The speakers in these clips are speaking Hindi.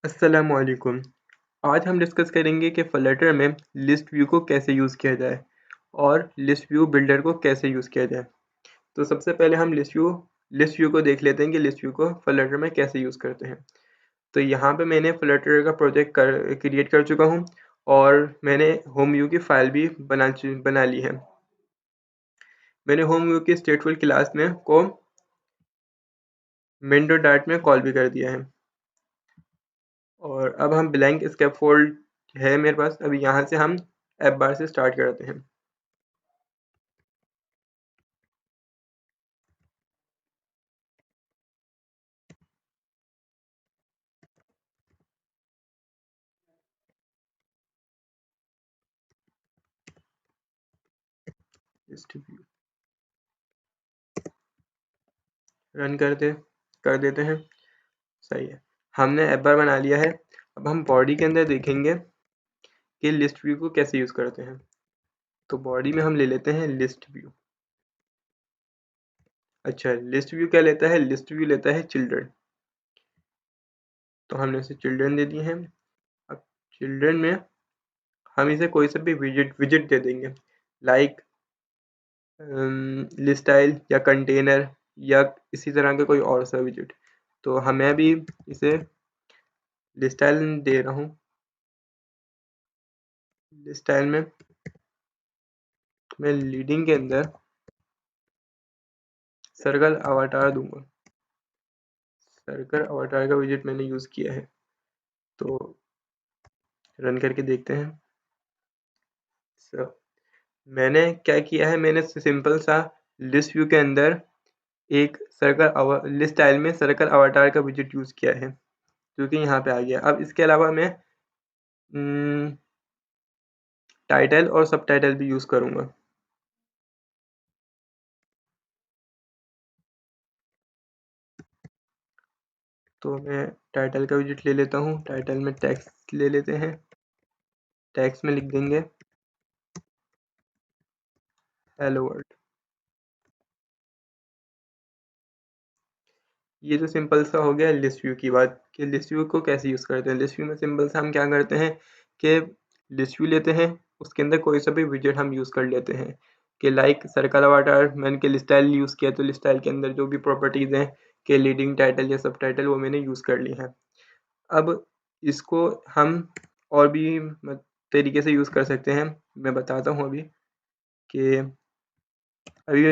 अस्सलामुअलैकुम। आज हम डिस्कस करेंगे कि फ्लटर में लिस्ट व्यू को कैसे यूज़ किया जाए और लिस्ट व्यू बिल्डर को कैसे यूज़ किया जाए। तो सबसे पहले हम लिस्ट व्यू को देख लेते हैं कि लिस्ट व्यू को फ्लटर में कैसे यूज़ करते हैं। तो यहाँ पे मैंने फ्लटर का प्रोजेक्ट क्रिएट कर चुका हूँ और मैंने होम व्यू की फ़ाइल भी बना ली है। मैंने होम व्यू की स्टेटफुल क्लास में को main.dart में कॉल भी कर दिया है। और अब हम ब्लैंक स्कैफोल्ड है मेरे पास। अभी यहाँ से हम ऐप बार से स्टार्ट करते हैं। डिस्ट्रीब्यूट रन कर देते हैं। सही है, हमने ऐप बार बना लिया है। अब हम बॉडी के अंदर देखेंगे कि लिस्ट व्यू को कैसे यूज़ करते हैं। तो बॉडी में हम ले लेते हैं लिस्ट व्यू। अच्छा, लिस्ट व्यू क्या लेता है? लिस्ट व्यू लेता है चिल्ड्रन। तो हमने इसे चिल्ड्रन दे दिए हैं। अब चिल्ड्रन में हम इसे कोई सा भी विजिट दे देंगे, लाइक लिस्ट स्टाइल या कंटेनर या इसी तरह के कोई और सा विजिट। तो हमें भी इसे लिस्ट स्टाइल दे रहा हूँ। लिस्ट स्टाइल में मैं लीडिंग के अंदर सर्कल अवतार दूंगा। सर्कल अवतार का विजिट मैंने यूज़ किया है, तो रन करके देखते हैं। मैंने क्या किया है, मैंने सिंपल सा लिस्ट व्यू के अंदर एक लिस्ट स्टाइल में सर्कल अवतार का विजिट यूज़ किया है, जो कि यहाँ पे आ गया। अब इसके अलावा मैं टाइटल और सब टाइटल भी यूज़ करूँगा। तो मैं टाइटल का विजिट ले लेता हूँ। टाइटल में टेक्स्ट ले लेते हैं। टेक्स्ट में लिख देंगे हेलो वर्ल्ड। ये तो सिंपल सा हो गया लिस्ट व्यू की बात कि लिस्ट व्यू को कैसे यूज़ करते हैं। लिस्ट व्यू में सिंपल सा हम क्या करते हैं कि लिस्ट व्यू लेते हैं, उसके अंदर कोई सा भी विजेट हम यूज़ कर लेते हैं कि लाइक सर्कल अवतार मैंने के लिस्ट स्टाइल यूज़ किया, तो लिस्ट स्टाइल के अंदर जो भी प्रॉपर्टीज़ हैं कि लीडिंग टाइटल या सब टाइटल वो मैंने यूज़ कर ली हैं। अब इसको हम और भी तरीके से यूज़ कर सकते हैं। मैं बताता हूँ अभी कि अभी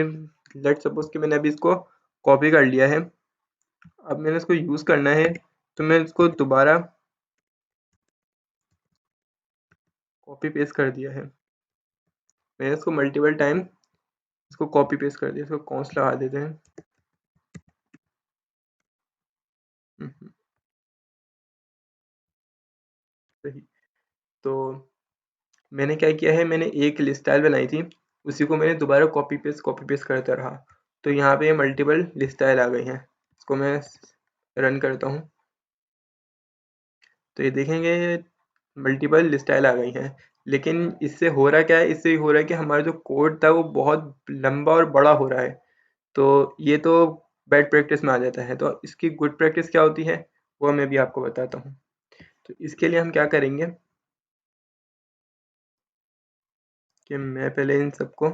लेट्स सपोज कि मैंने अभी इसको कॉपी कर लिया है। अब मैंने इसको यूज़ करना है, तो मैं इसको दोबारा कॉपी पेस्ट कर दिया है। मैंने इसको मल्टीपल टाइम इसको कॉपी पेस्ट कर दिया। इसको कॉन्स लगा देते हैं। हम्म, सही। तो मैंने क्या किया है, मैंने एक लिस्ट स्टाइल बनाई थी, उसी को मैंने दोबारा कॉपी पेस्ट करता रहा। तो यहाँ पे मल्टीपल लिस्ट स्टाइल आ गई हैं। इसको मैं रन करता हूँ, तो ये देखेंगे मल्टीपल लिस्ट स्टाइल आ गई हैं। लेकिन इससे हो रहा क्या है, इससे हो रहा है कि हमारा जो कोड था वो बहुत लंबा और बड़ा हो रहा है। तो ये तो बैड प्रैक्टिस में आ जाता है। तो इसकी गुड प्रैक्टिस क्या होती है वो मैं भी आपको बताता हूँ। तो इसके लिए हम क्या करेंगे कि मैं पहले इन सबको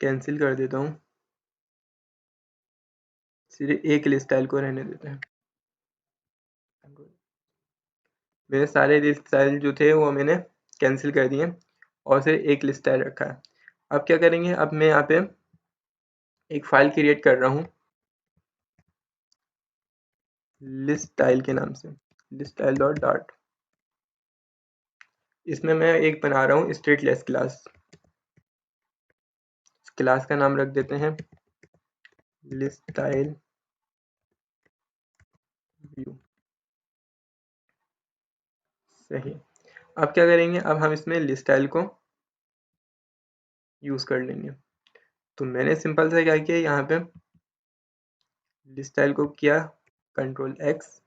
कैंसिल कर देता हूँ, सिर्फ एक लिस्ट स्टाइल को रहने देते हैं। मेरे सारे लिस्ट स्टाइल जो थे वो मैंने कैंसिल कर दिए और सिर्फ एक लिस्ट स्टाइल रखा है। अब क्या करेंगे, अब मैं यहाँ पे एक फाइल क्रिएट कर रहा हूँ लिस्ट स्टाइल के नाम से, लिस्ट स्टाइल डॉट डार्ट। इसमें मैं एक बना रहा हूँ स्टेटलेस क्लास। क्लास का नाम रख देते हैं लिस्ट स्टाइल व्यू। सही। अब क्या करेंगे, अब हम इसमें लिस्ट स्टाइल को यूज़ कर लेंगे। तो मैंने सिंपल सा क्या किया, यहाँ पे लिस्ट स्टाइल को किया कंट्रोल एक्स,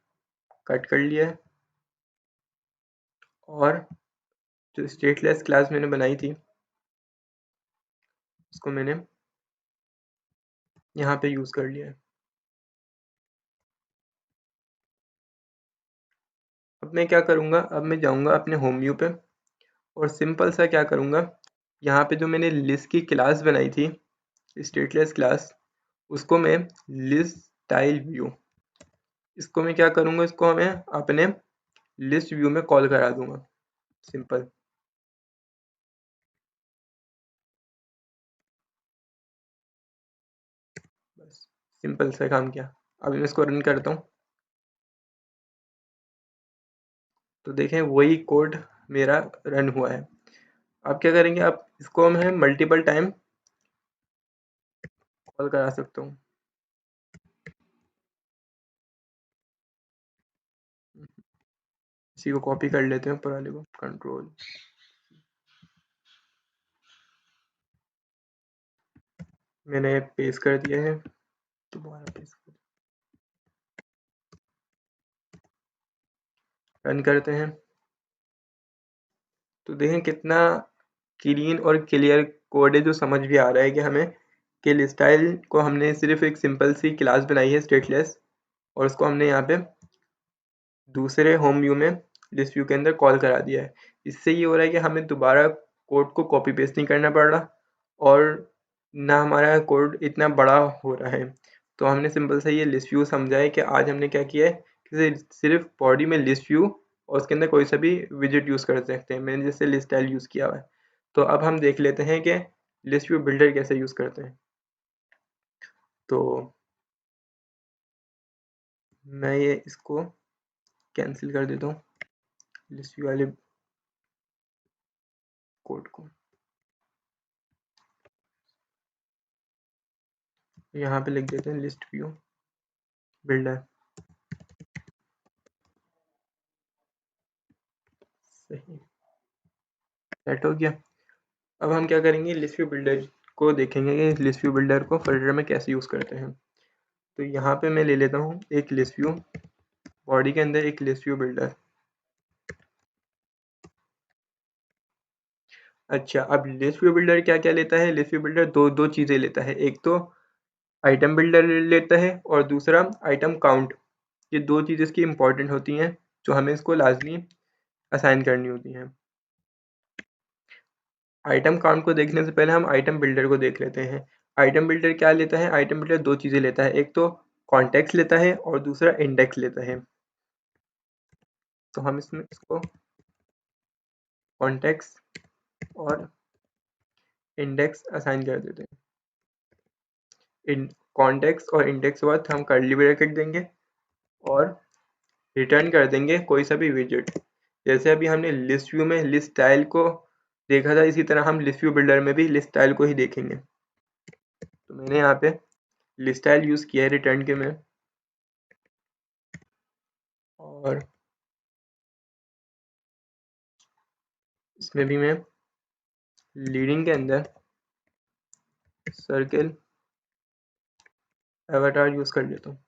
कट कर लिया है और जो स्टेटलेस क्लास मैंने बनाई थी उसको मैंने यहाँ पे यूज़ कर लिया है। अब मैं क्या करूँगा, अब मैं जाऊँगा अपने होम व्यू पे और सिंपल सा क्या करूँगा, यहाँ पे जो मैंने लिस्ट की क्लास बनाई थी, स्टेटलेस क्लास, उसको मैं लिस्ट स्टाइल व्यू, इसको मैं क्या करूँगा, इसको मैं अपने लिस्ट व्यू में कॉल करा दूँगा। सिंपल, बस सिंपल सा काम किया। अब मैं इसको रन करता हूँ तो देखें वही कोड मेरा रन हुआ है। अब क्या करेंगे, अब इसको मैं मल्टीपल टाइम कॉल करा सकता हूँ। इसी को कॉपी कर लेते हैं, ऊपर वाले को कंट्रोल, मैंने पेस्ट कर दिया है, दोबारा पेस्ट कर, रन करते हैं तो देखें कितना क्लीन और क्लियर कोड है, जो समझ भी आ रहा है कि हमें कि स्टाइल को हमने सिर्फ एक सिंपल सी क्लास बनाई है स्टेटलेस, और उसको हमने यहाँ पे दूसरे होम व्यू में लिस्ट व्यू के अंदर कॉल करा दिया है। इससे ये हो रहा है कि हमें दोबारा कोड को कॉपी पेस्ट नहीं करना पड़ रहा और ना हमारा कोड इतना बड़ा हो रहा है। तो हमने सिंपल सा ये लिस्ट व्यू समझा है कि आज हमने क्या किया है कि सिर्फ बॉडी में लिस्ट व्यू और उसके अंदर कोई सा भी विजिट यूज़ कर सकते हैं। मैंने जैसे लिस्ट स्टाइल यूज़ किया हुआ है। तो अब हम देख लेते हैं कि लिस्ट व्यू बिल्डर कैसे यूज़ करते हैं। तो मैं ये इसको कैंसिल कर देता हूँ, लिस्ट व्यू वाले कोड को। यहाँ पे लिख देते हैं लिस्ट व्यू बिल्डर, सही, सेट हो गया। अब हम क्या करेंगे, लिस्ट व्यू बिल्डर को देखेंगे कि लिस्ट व्यू बिल्डर को फोल्डर में कैसे यूज़ करते हैं। तो यहाँ पे मैं ले लेता हूँ एक लिस्ट व्यू, बॉडी के अंदर एक लिस्ट व्यू बिल्डर। अच्छा, अब लिस्ट व्यू बिल्डर क्या क्या लेता है, लिस्ट व्यू बिल्डर दो दो चीज़ें लेता है, एक तो आइटम बिल्डर लेता है और दूसरा आइटम काउंट। ये दो चीज़ें इसकी इंपॉर्टेंट होती हैं जो हमें इसको लाजमी असाइन करनी होती हैं। आइटम काउंट को देखने से पहले हम आइटम बिल्डर को देख लेते हैं। आइटम बिल्डर क्या लेता है, आइटम बिल्डर दो चीज़ें लेता है, एक तो कॉन्टेक्स्ट लेता है और दूसरा इंडेक्स लेता है। तो हम इसमें इसको कॉन्टेक्स्ट और इंडेक्स असाइन कर देते हैं। इन कॉन्टेक्स्ट और इंडेक्स के बाद हम कर्ली ब्रैकेट देंगे और रिटर्न कर देंगे कोई सा भी विजेट। जैसे अभी हमने लिस्ट व्यू में लिस्ट स्टाइल को देखा था, इसी तरह हम लिस्ट व्यू बिल्डर में भी लिस्ट स्टाइल को ही देखेंगे। तो मैंने यहाँ पे लिस्ट स्टाइल यूज़ किया है रिटर्न के में, और इसमें भी मैं लीडिंग के अंदर सर्किल एवाटार यूज़ कर लेता हूँ।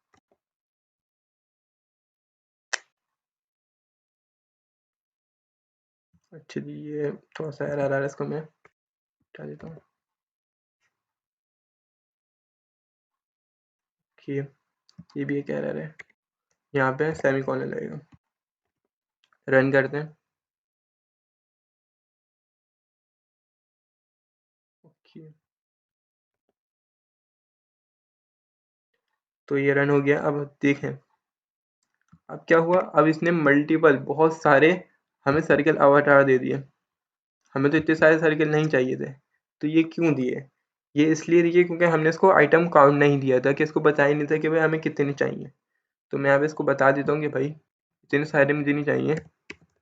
अच्छा जी, ये थोड़ा सा एरर आ रहा है, इसको मैं हटा देता हूँ कि ये भी एक एरर है। यहाँ पे सेमी कॉलन लगेगा। रन करते हैं। ओके, तो ये रन हो गया। अब देखें अब क्या हुआ, अब इसने मल्टीपल बहुत सारे हमें सर्किल अवतार दे दिए। हमें तो इतने सारे सर्किल नहीं चाहिए थे। तो ये क्यों दिए, ये इसलिए दिए क्योंकि हमने इसको आइटम काउंट नहीं दिया था, कि इसको बताया नहीं था कि भाई हमें कितने चाहिए। तो मैं अब इसको बता देता हूँ कि भाई इतने सारे मुझे नहीं चाहिए,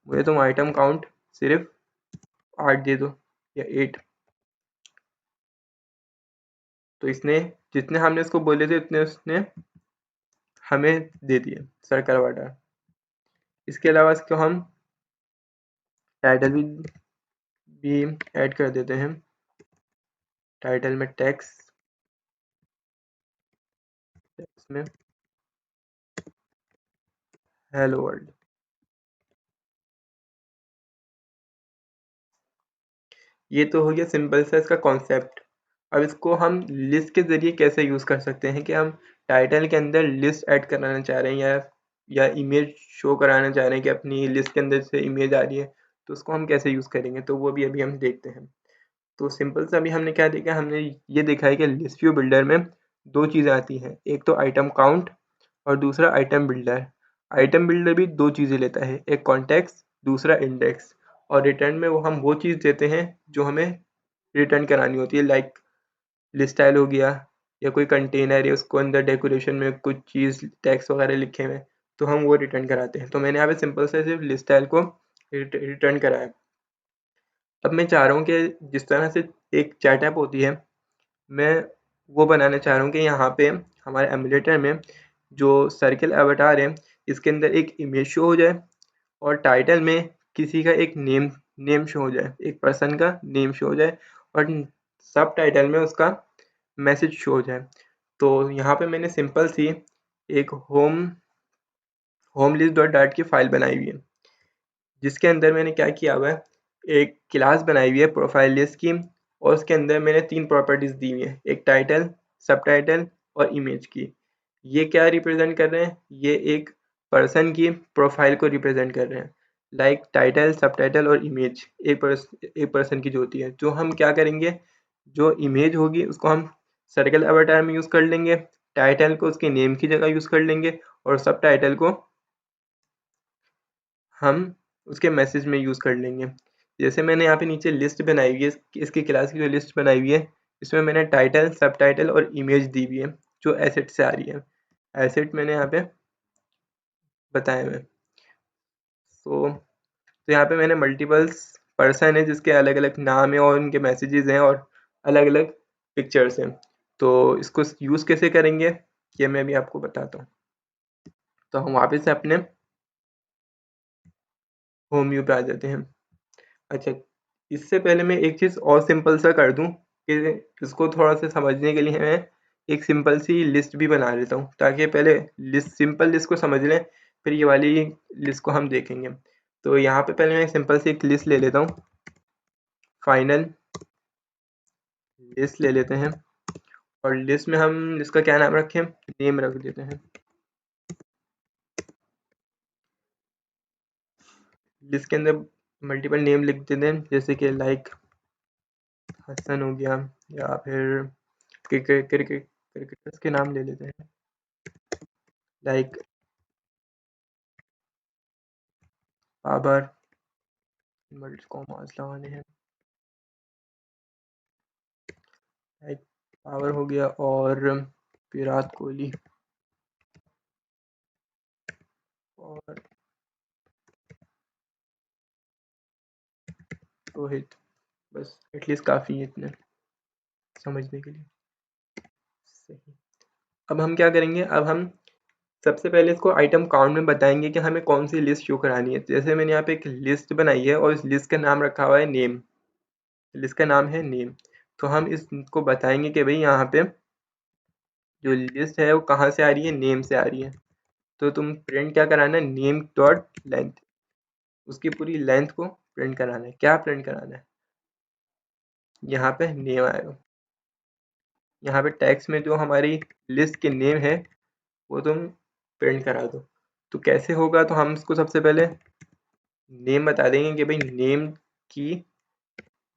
मुझे तुम आइटम काउंट सिर्फ 8 दे दो या 8। तो इसने जितने हमने इसको बोले थे उतने उसने हमें दे दिए सर्कल वाटर। इसके अलावा इसको हम टाइटल भी ऐड कर देते हैं। टाइटल में टेक्स्ट, टेक्स्ट में हेलो वर्ल्ड। ये तो हो गया सिंपल सा इसका कॉन्सेप्ट। अब इसको हम लिस्ट के ज़रिए कैसे यूज़ कर सकते हैं, कि हम टाइटल के अंदर लिस्ट ऐड कराना चाह रहे हैं या या इमेज शो कराना चाह रहे हैं कि अपनी लिस्ट के अंदर से इमेज आ रही है, तो उसको हम कैसे यूज़ करेंगे, तो वो भी अभी हम देखते हैं। तो सिंपल सा अभी हमने क्या देखा, हमने ये देखा है कि लिस्ट व्यू बिल्डर में 2 चीज़ें आती हैं, एक तो आइटम काउंट और दूसरा आइटम बिल्डर। आइटम बिल्डर भी 2 चीज़ें लेता है, एक कॉन्टेक्स्ट, दूसरा इंडेक्स, और रिटर्न में वो हम वो चीज़ देते हैं जो हमें रिटर्न करानी होती है, लाइक लिस्ट स्टाइल हो गया, या कोई कंटेनर है उसको अंदर डेकोरेशन में कुछ चीज़ टेक्स्ट वगैरह लिखे हुए हैं, तो हम वो रिटर्न कराते हैं। तो मैंने यहाँ पे सिंपल से सिर्फ लिस्ट स्टाइल को रिटर्न कराया। अब मैं चाह रहा हूँ कि जिस तरह से एक चैट ऐप होती है, मैं वो बनाना चाह रहा हूँ कि यहाँ पे हमारे एमुलेटर में जो सर्किल अवतार है, इसके अंदर एक इमेज शो हो जाए और टाइटल में किसी का एक नेम नेम शो हो जाए, एक पर्सन का नेम शो हो जाए, और सब टाइटल में उसका मैसेज शो हो जाए। तो यहाँ पे मैंने सिंपल सी एक होम लिस्ट डॉट डाट की फाइल बनाई हुई है, जिसके अंदर मैंने क्या किया हुआ है, एक क्लास बनाई हुई है प्रोफाइल लिस्ट की, और उसके अंदर मैंने 3 प्रॉपर्टीज़ दी हुई हैं, एक टाइटल, सबटाइटल और इमेज की। ये क्या रिप्रेजेंट कर रहे हैं, ये एक पर्सन की प्रोफाइल को रिप्रेजेंट कर रहे हैं, लाइक टाइटल, सबटाइटल और इमेज एक पर्सन की जो होती है। जो हम क्या करेंगे, जो इमेज होगी उसको हम सर्कल अवतार में यूज़ कर लेंगे, टाइटल को उसके नेम की जगह यूज़ कर लेंगे, और सबटाइटल को हम उसके मैसेज में यूज़ कर लेंगे। जैसे मैंने यहाँ पे नीचे लिस्ट बनाई हुई है, इसकी क्लास की जो लिस्ट बनाई हुई है, इसमें मैंने टाइटल, सबटाइटल और इमेज दी हुई है, जो एसेट से आ रही है। एसेट मैंने यहाँ पे बताए हुए हैं। तो यहाँ पे मैंने मल्टीपल्स पर्सन है जिसके अलग अलग नाम है और उनके मैसेजेस हैं और अलग अलग पिक्चर्स हैं। तो इसको यूज़ कैसे करेंगे, ये मैं भी आपको बताता हूँ। तो हम वापस से अपने होम व्यू पे आ जाते हैं। अच्छा, इससे पहले मैं एक चीज़ और सिंपल सा कर दूँ कि इसको थोड़ा सा समझने के लिए मैं एक सिंपल सी लिस्ट भी बना लेता हूँ, ताकि पहले सिंपल लिस्ट को समझ लें, फिर ये वाली लिस्ट को हम देखेंगे। तो यहाँ पे पहले मैं सिंपल सी एक लिस्ट ले लेता हूँ, फाइनल लिस्ट ले लेते हैं, और लिस्ट में हम इसका क्या नाम रखें, नेम रख देते हैं। लिस्ट के अंदर मल्टीपल नेम लिख देते हैं, जैसे कि लाइक हसन हो गया, या फिर क्रिकेटर्स के नाम ले लेते हैं, लाइक बाबर, इन्वर्टेड कॉमास लगाने हैं, लाइक पावर हो गया, और विराट कोहली, और रोहित। बस एटलीस्ट काफ़ी है इतने समझने के लिए। सही। अब हम क्या करेंगे, अब हम सबसे पहले इसको आइटम काउंट में बताएंगे कि हमें कौन सी लिस्ट शो करानी है। जैसे मैंने यहाँ पे एक लिस्ट बनाई है और इस लिस्ट का नाम रखा हुआ है नेम, लिस्ट का नाम है नेम। तो हम इसको बताएंगे कि भाई यहाँ पे जो लिस्ट है वो कहाँ से आ रही है, नेम से आ रही है। तो तुम प्रिंट क्या कराना है, नेम डॉट लेंथ, उसकी पूरी लेंथ को प्रिंट कराना है। क्या प्रिंट कराना है, यहाँ पे नेम आएगा, यहाँ पे टेक्स्ट में जो हमारी लिस्ट के नेम है वो तुम प्रिंट करा दो। तो कैसे होगा, तो हम इसको सबसे पहले नेम बता देंगे कि भाई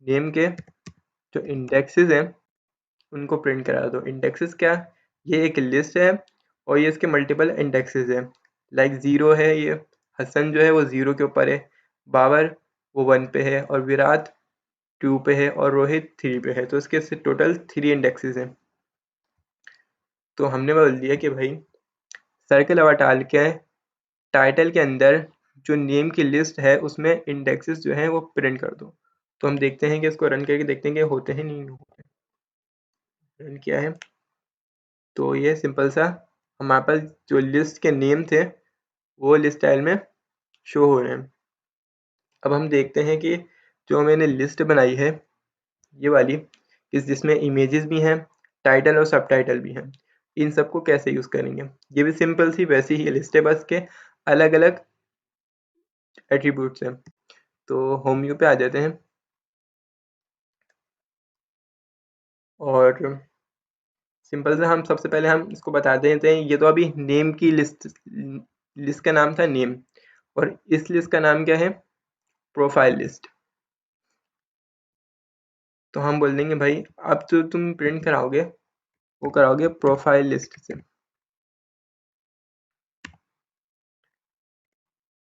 नेम के जो इंडेक्सेस हैं उनको प्रिंट करा दो। इंडेक्सेस क्या, ये एक लिस्ट है और ये इसके मल्टीपल इंडेक्सेस है, लाइक ज़ीरो है, ये हसन जो है वो ज़ीरो के ऊपर है, बाबर वो 1 पे है, और विराट 2 पे है, और रोहित 3 पे है। तो इसके टोटल 3 इंडेक्सेस हैं। तो हमने बोल दिया कि भाई सर्कल अवतार के टाइटल के अंदर जो नेम की लिस्ट है उसमें इंडेक्सेस जो हैं वो प्रिंट कर दो। तो हम देखते हैं कि इसको रन करके देखते हैं कि होते हैं नहीं होते। रन किया है तो ये सिंपल सा हमारे पास जो लिस्ट के नेम थे वो लिस्ट स्टाइल में शो हो रहे हैं। अब हम देखते हैं कि जो मैंने लिस्ट बनाई है ये वाली, जिसमें इमेजेस भी हैं, टाइटल और सबटाइटल भी हैं, इन सबको कैसे यूज़ करेंगे। ये भी सिंपल सी वैसी ही लिस्ट है, बस के अलग अलग एट्रीब्यूट्स हैं। तो होम व्यू पे आ जाते हैं, और सिंपल से हम सबसे पहले हम इसको बता देते हैं, ये तो अभी नेम की लिस्ट लिस्ट का नाम था नेम, और इस लिस्ट का नाम क्या है, प्रोफाइल लिस्ट। तो हम बोल देंगे भाई अब जो तुम प्रिंट कराओगे वो कराओगे प्रोफाइल लिस्ट से।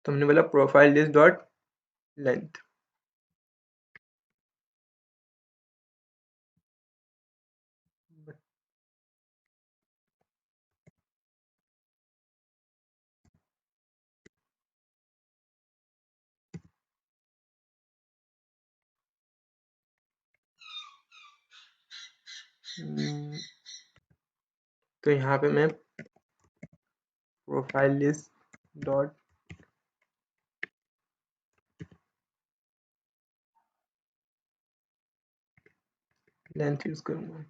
तो हमने बोला प्रोफाइल लिस्ट डॉट लेंथ। तो यहाँ पे मैं profile list dot length use करूंगा।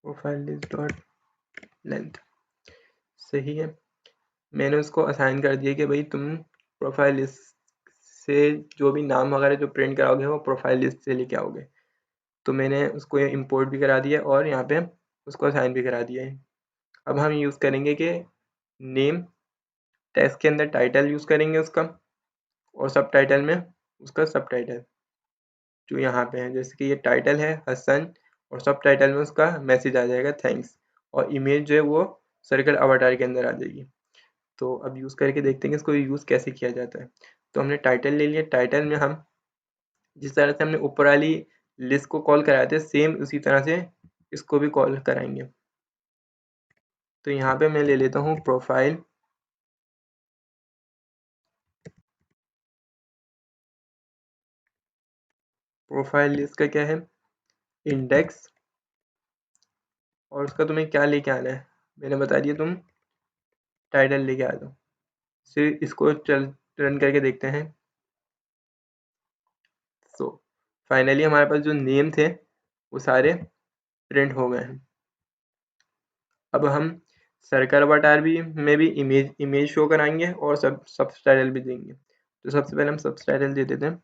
प्रोफाइल लिस्ट डॉट लेंथ सही है। मैंने उसको असाइन कर दिया कि भाई तुम प्रोफाइल लिस्ट से जो भी नाम वगैरह जो प्रिंट कराओगे वो प्रोफाइल लिस्ट से लेके आओगे। तो मैंने उसको इंपोर्ट भी करा दिया और यहाँ पे उसको असाइन भी करा दिया है। अब हम यूज़ करेंगे कि नेम टेक्स्ट के अंदर टाइटल यूज़ करेंगे उसका, और सब टाइटल में उसका सब टाइटल जो यहाँ पे है, जैसे कि ये टाइटल है हसन, और सब टाइटल में उसका मैसेज आ जाएगा थैंक्स, और इमेज जो है वो सर्कल अवतार के अंदर आ जाएगी। तो अब यूज़ करके देखते हैं कि इसको यूज़ कैसे किया जाता है। तो हमने टाइटल ले लिया, टाइटल में हम जिस तरह से हमने ऊपर वाली लिस्ट को कॉल कराए थे सेम उसी तरह से इसको भी कॉल कराएंगे। तो यहाँ पे मैं ले लेता हूँ प्रोफाइल लिस्ट का क्या है इंडेक्स, और उसका तुम्हें क्या लेके आना है, मैंने बता दिया तुम टाइटल लेके आ दो। फिर इसको चल रन करके देखते हैं। सो फाइनली हमारे पास जो नेम थे वो सारे प्रिंट हो गए हैं। अब हम सर्कल अवतार भी में भी इमेज शो कराएंगे और सब टाइटल भी देंगे। तो सबसे पहले हम सब टाइटल दे देते हैं,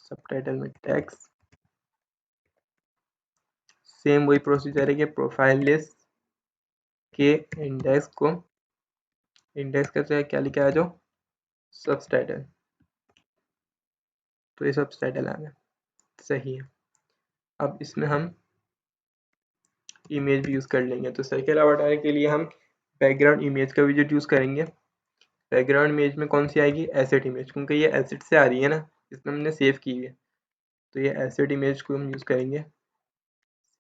सब टाइटल में टेक्स्ट, सेम वही प्रोसीजर है कि प्रोफाइल लिस्ट के इंडेक्स का क्या लिखा है जो सब टाइटल। तो ये सब टाइटल आ गया सही है। अब इसमें हम इमेज भी यूज़ कर लेंगे। तो सर्कल अवतार के लिए हम बैकग्राउंड इमेज का विजेट यूज़ करेंगे। बैकग्राउंड इमेज में कौन सी आएगी, एसेट इमेज, क्योंकि ये एसेट से आ रही है ना, इसमें हमने सेव की है। तो ये एसेट इमेज को हम यूज़ करेंगे।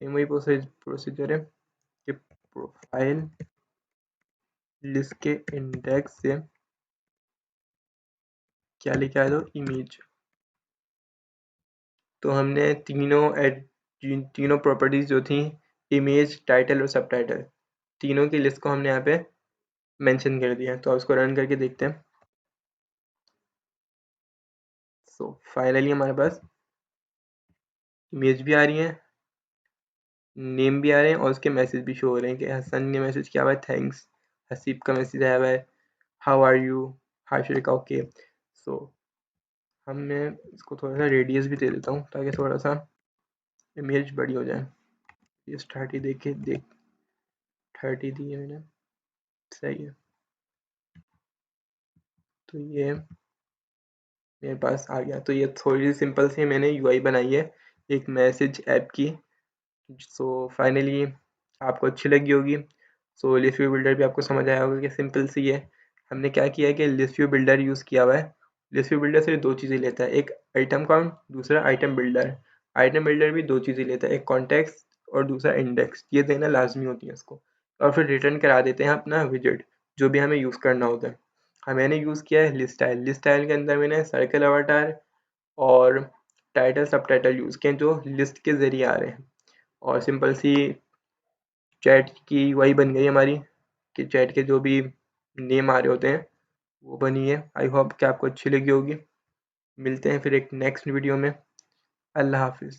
सेम वही प्रोसीजर है कि प्रोफाइल लिस्ट के इंडेक्स से क्या लिखा है तो इमेज। तो हमने तीनों प्रॉपर्टीज जो थी इमेज टाइटल और सब टाइटल तीनों की लिस्ट को हमने यहाँ पे मेंशन कर दिया है। तो अब इसको रन करके देखते हैं। सो फाइनली हमारे पास इमेज भी आ रही है, नेम भी आ रहे हैं, और उसके मैसेज भी शो हो रहे हैं कि हसन ने मैसेज किया हुआ है थैंक्स, हसीब का मैसेज आया हुआ है how are you, Hashir okay. So हम मैं इसको थोड़ा सा रेडियस भी दे देता हूँ ताकि थोड़ा सा इमेज बड़ी हो जाए। ये 30 देख 30 दी है मैंने, सही है। तो ये मेरे पास आ गया। तो ये थोड़ी सी सिंपल सी मैंने यूआई बनाई है एक मैसेज ऐप की। सो फाइनली आपको अच्छी लगी होगी। सो लिस्ट व्यू बिल्डर भी आपको समझ आया होगा कि सिंपल सी है। हमने क्या किया है कि लिस्ट व्यू बिल्डर यूज़ किया हुआ है। लिस्ट व्यू बिल्डर सिर्फ दो चीज़ें लेता है, एक आइटम काउंट, दूसरा आइटम बिल्डर। आइटम बिल्डर भी दो चीज़ें लेता है, एक कॉन्टेक्स्ट और दूसरा इंडेक्स। ये देना लाजमी होती है इसको, और फिर रिटर्न करा देते हैं अपना विजेट जो भी हमें यूज़ करना होता है। मैंने यूज़ किया है लिस्ट स्टाइल। लिस्ट स्टाइल के अंदर मैंने सर्कल अवतार और टाइटल सब टाइटल यूज़ किए जो लिस्ट के ज़रिए आ रहे हैं, और सिंपल सी चैट की वही बन गई हमारी कि चैट के जो भी नेम आ रहे होते हैं वो बनी है। आई होप कि आपको अच्छी लगी होगी। मिलते हैं फिर एक नेक्स्ट वीडियो में। अल्लाह हाफिज़।